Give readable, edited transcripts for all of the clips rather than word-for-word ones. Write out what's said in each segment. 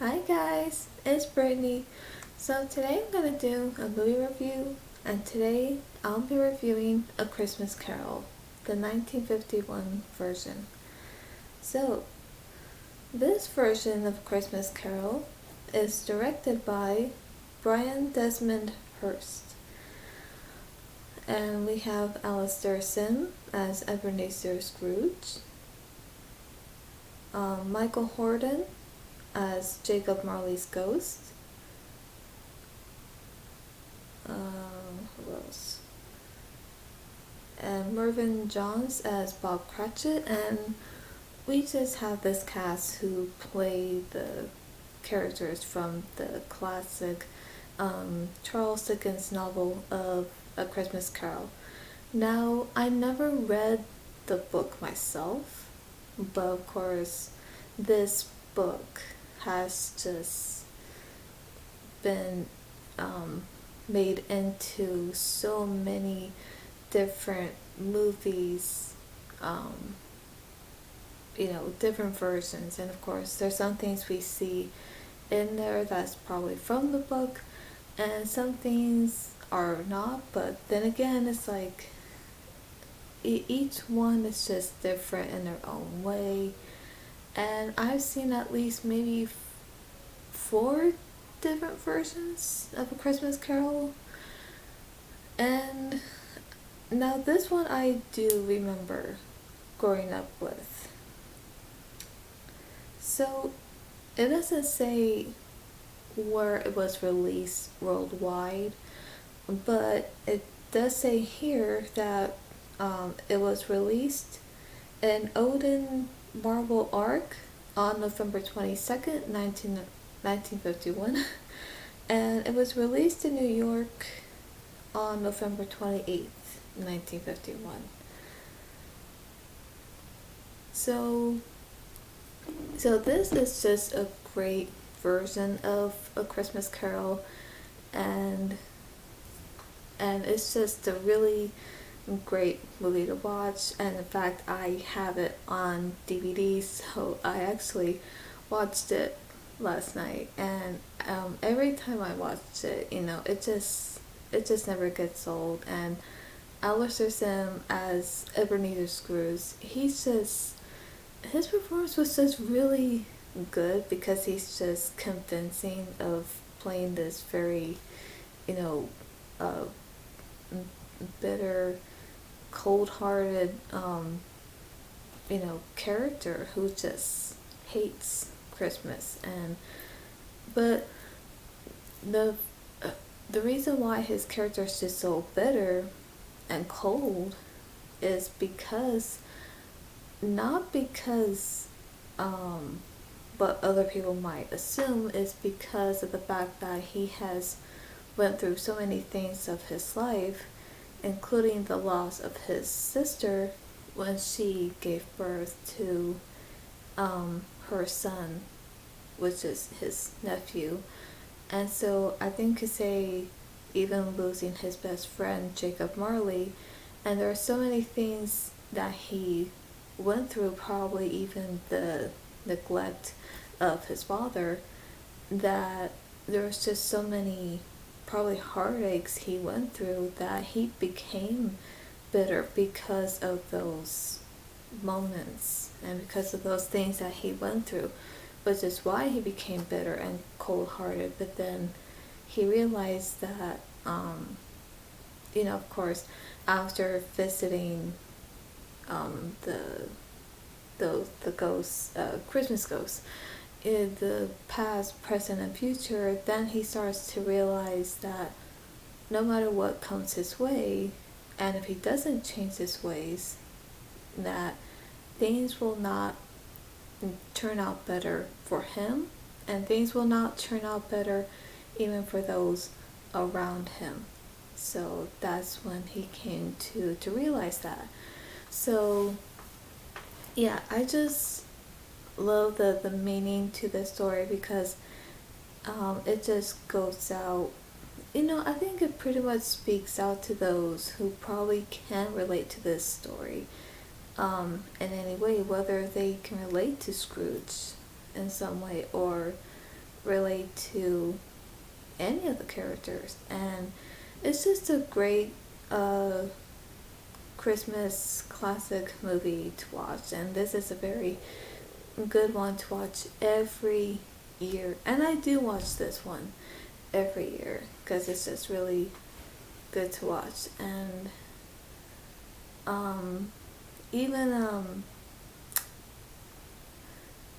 Hi guys, it's Brittany. So today I'm gonna do a movie review, and today I'll be reviewing A Christmas Carol, the 1951 version. So this version of Christmas Carol is directed by Brian Desmond Hurst, and we have Alastair Sim as Ebenezer Scrooge, Michael Hordon as Jacob Marley's ghost. Who else? And Mervyn Johns as Bob Cratchit, and we just have this cast who play the characters from the classic Charles Dickens novel of A Christmas Carol. Now, I never read the book myself, but of course, this book has just been made into so many different movies, different versions. And of course, there's some things we see in there that's probably from the book, and some things are not. But then again, it's like each one is just different in their own way. And I've seen at least maybe four different versions of A Christmas Carol. And now this one I do remember growing up with. So it doesn't say where it was released worldwide, but it does say here that it was released in Odin Marble Arc on November 22nd, 1951, and it was released in New York on November 28th, 1951. So, this is just a great version of A Christmas Carol, and it's just a really great movie to watch. And in fact, I have it on DVD, so I actually watched it last night, and every time I watch it, it just never gets old. And Alastair Sim as Ebenezer Scrooge, his performance was just really good, because he's just convincing of playing this very, you know, uh, bitter, cold-hearted, character who just hates Christmas. But the the reason why his character is just so bitter and cold is because, not because but other people might assume, is because of the fact that he has went through so many things of his life, including the loss of his sister when she gave birth to her son, which is his nephew. And so I think to say, even losing his best friend, Jacob Marley, and there are so many things that he went through, probably even the neglect of his father, that there was just so many probably heartaches he went through, that he became bitter because of those moments and because of those things that he went through, which is why he became bitter and cold-hearted. But then he realized that, of course, after visiting the ghosts, Christmas ghosts, in the past, present, and future, then he starts to realize that no matter what comes his way, and if he doesn't change his ways, that things will not turn out better for him, and things will not turn out better even for those around him. So that's when he came to realize that. So yeah, I just love the meaning to the story, because it just goes out, I think it pretty much speaks out to those who probably can relate to this story in any way, whether they can relate to Scrooge in some way, or relate to any of the characters, and it's just a great Christmas classic movie to watch, and this is a very good one to watch every year. And I do watch this one every year because it's just really good to watch. And even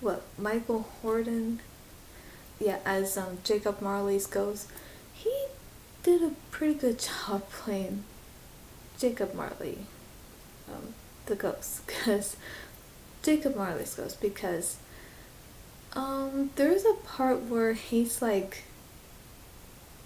what Michael Hordon, yeah, as Jacob Marley's ghost, he did a pretty good job playing Jacob Marley, the ghost, because Jacob Marley's ghost, because there's a part where he's like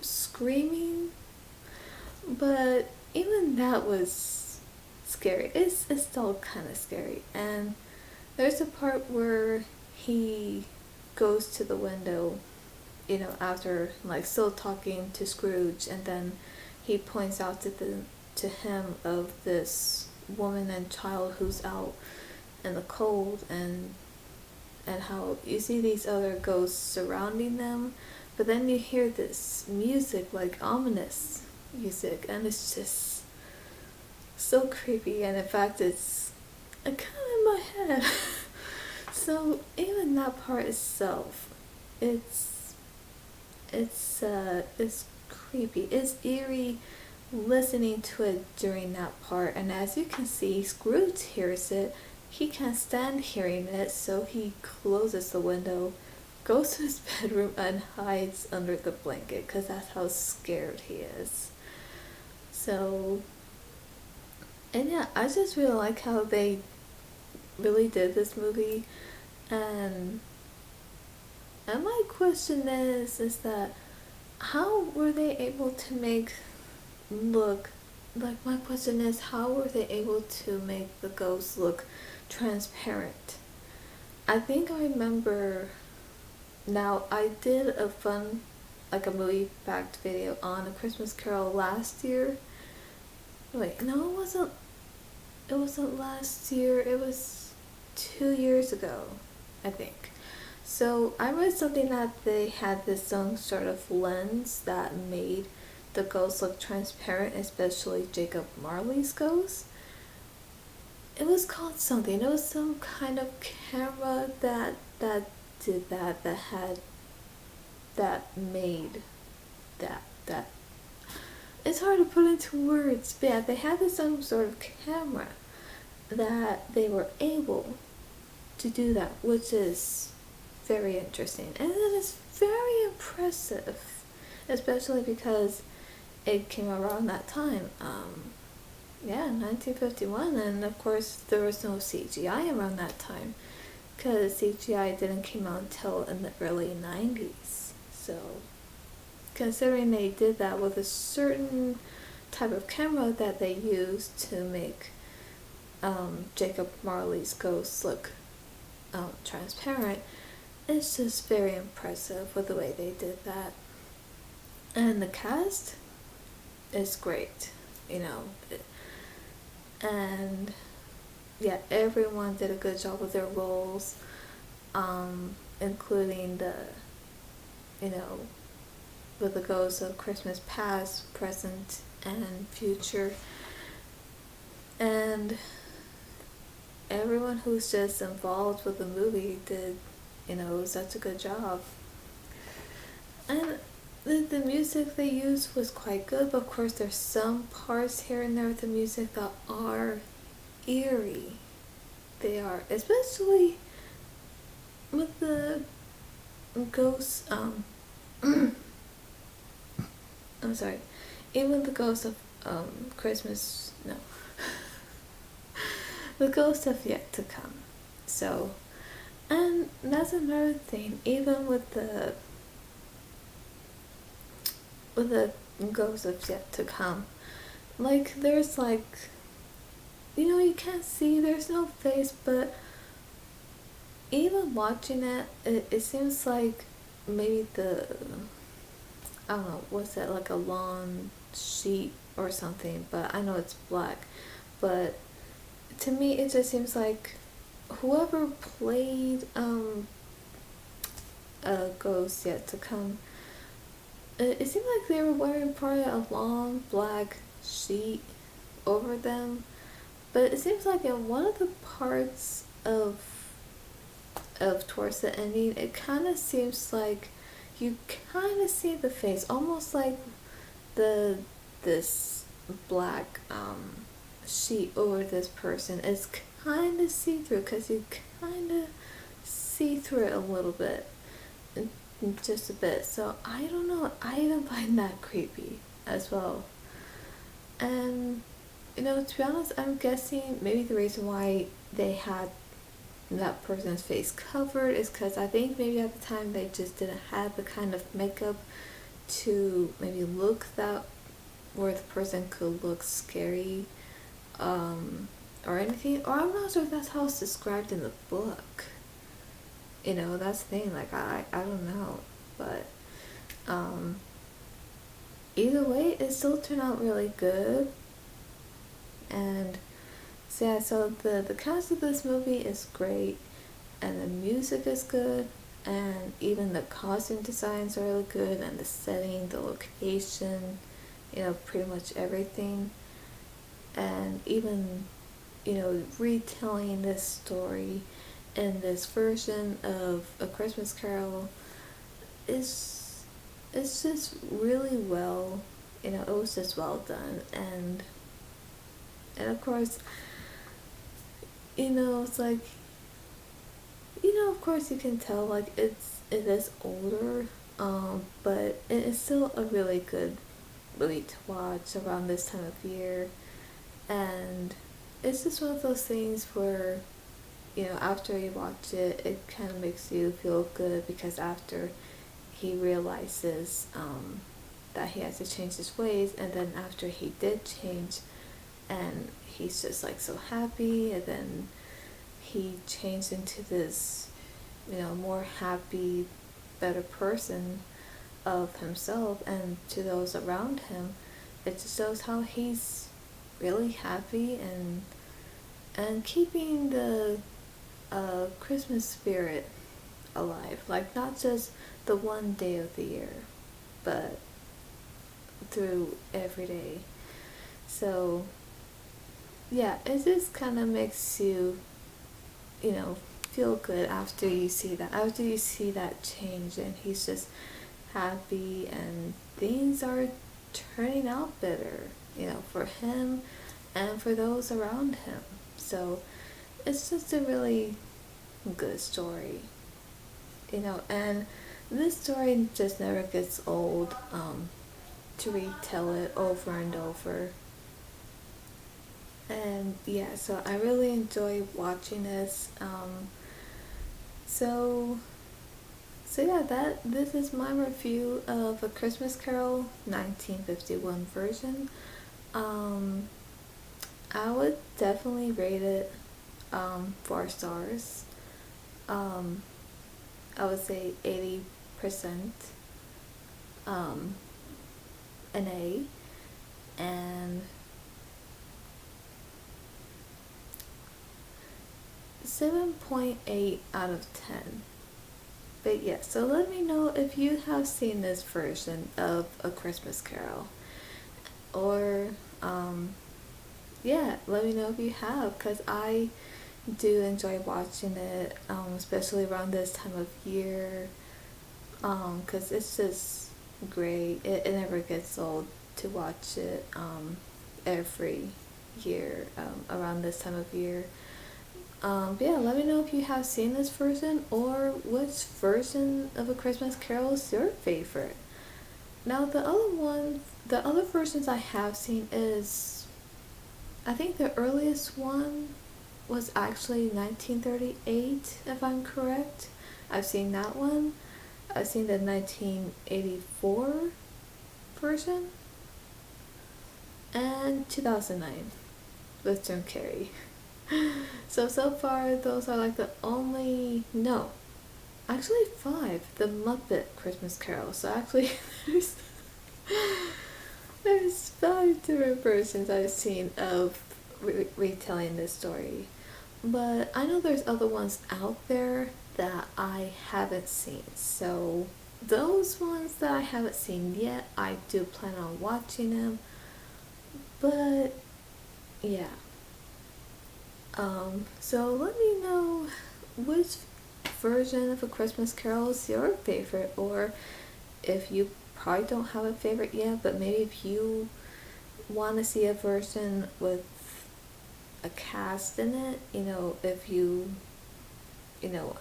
screaming, but even that was scary. It's still kind of scary. And there's a part where he goes to the window, you know, after like still talking to Scrooge, and then he points out to him of this woman and child who's out in the cold, and how you see these other ghosts surrounding them, but then you hear this music, like ominous music, and it's just so creepy. And in fact, it's kind of in my head. So even that part itself, it's creepy. It's eerie listening to it during that part. And as you can see, Scrooge hears it. He can't stand hearing it, so he closes the window, goes to his bedroom, and hides under the blanket because that's how scared he is. So, and yeah, I just really like how they really did this movie. And my question is that how were they able to make look, like, my question is, how were they able to make the ghosts look transparent? I think I remember now, I did a fun, like a movie fact video on A Christmas Carol last year. Wait, no, it wasn't last year, it was 2 years ago, I think. So I read something that they had this some sort of lens that made the ghosts look transparent, especially Jacob Marley's ghost. It was called something. It was some kind of camera that did that made that. It's hard to put into words, but yeah, they had this some sort of camera that they were able to do that, which is very interesting, and it is very impressive, especially because it came around that time, 1951, and of course there was no CGI around that time, because CGI didn't come out until in the early 90s, so considering they did that with a certain type of camera that they used to make Jacob Marley's ghost look transparent, it's just very impressive with the way they did that. And the cast is great, you know, and yeah, everyone did a good job with their roles, including with the ghosts of Christmas past, present, and future, and everyone who's just involved with the movie did, such a good job. And the music they used was quite good, but of course there's some parts here and there with the music that are eerie. They are, especially with the ghosts, I'm sorry, even the ghost of Christmas, no. The ghosts have yet to come. So, and that's another thing, even with the ghosts of yet to come, like, there's like, you can't see, there's no face, but even watching it seems like maybe I don't know, what's that, like a lawn sheet or something, but I know it's black, but to me it just seems like whoever played ghost yet to come. It seemed like they were wearing probably a long black sheet over them, but it seems like in one of the parts of towards the ending, it kind of seems like you kind of see the face, almost like the this black sheet over this person is kind of see through, because you kind of see through it a little bit, just a bit. So I don't know. I even find that creepy as well. And to be honest, I'm guessing maybe the reason why they had that person's face covered is because I think maybe at the time they just didn't have the kind of makeup to maybe look that where the person could look scary, or anything. Or I'm not sure if that's how it's described in the book. That's the thing. Like I don't know, but either way, it still turned out really good. And so yeah, so the cast of this movie is great, and the music is good, and even the costume designs are really good, and the setting, the location, pretty much everything. And even, retelling this story in this version of A Christmas Carol is it's just really well, it was just well done. And of course, it's like, of course you can tell, like, it is older, but it is still a really good movie to watch around this time of year. And it's just one of those things where, after you watch it, it kind of makes you feel good, because after he realizes that he has to change his ways, and then after he did change, and he's just like so happy, and then he changed into this, more happy, better person of himself and to those around him. It just shows how he's really happy and keeping the Christmas spirit alive, like not just the one day of the year, but through every day. So yeah, it just kind of makes you, feel good after you see that change, and he's just happy, and things are turning out better, for him and for those around him. So it's just a really good story, and this story just never gets old, to retell it over and over. And yeah, so I really enjoy watching this. So yeah, this is my review of A Christmas Carol 1951 version. I would definitely rate it 4 stars. I would say 80% an A, and 7.8 out of 10. But yeah, so let me know if you have seen this version of A Christmas Carol. Or, yeah, let me know if you have, because I do enjoy watching it, especially around this time of year, because it's just great. It never gets old to watch it every year around this time of year. But yeah, let me know if you have seen this version, or which version of A Christmas Carol is your favorite. Now the other versions I have seen is, I think the earliest one was actually 1938, if I'm correct. I've seen that one. I've seen the 1984 version, and 2009 with Jim Carrey. So far, those are like the only, no, actually 5, the Muppet Christmas Carol. So actually, there's 5 different versions I've seen of retelling this story. But I know there's other ones out there, that I haven't seen. So those ones that I haven't seen yet, I do plan on watching them. But yeah. So let me know which version of A Christmas Carol is your favorite, or if you probably don't have a favorite yet, but maybe if you want to see a version with a cast in it, if you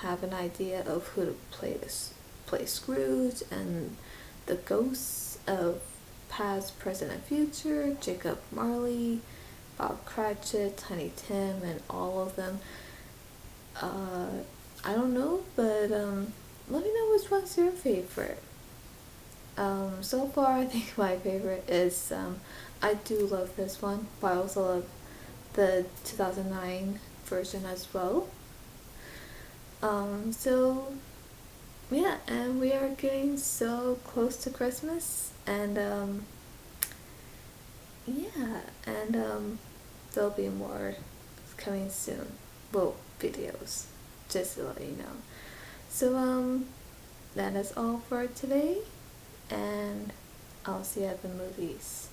have an idea of who to play Scrooge and the ghosts of past, present, and future, Jacob Marley, Bob Cratchit, Tiny Tim, and all of them. I don't know, but let me know which one's your favorite. So far, I think my favorite is, I do love this one, but I also love the 2009 version as well. So yeah, and we are getting so close to Christmas, and yeah, and there'll be more coming soon. Well, videos, just to let you know. So that is all for today, and I'll see you at the movies.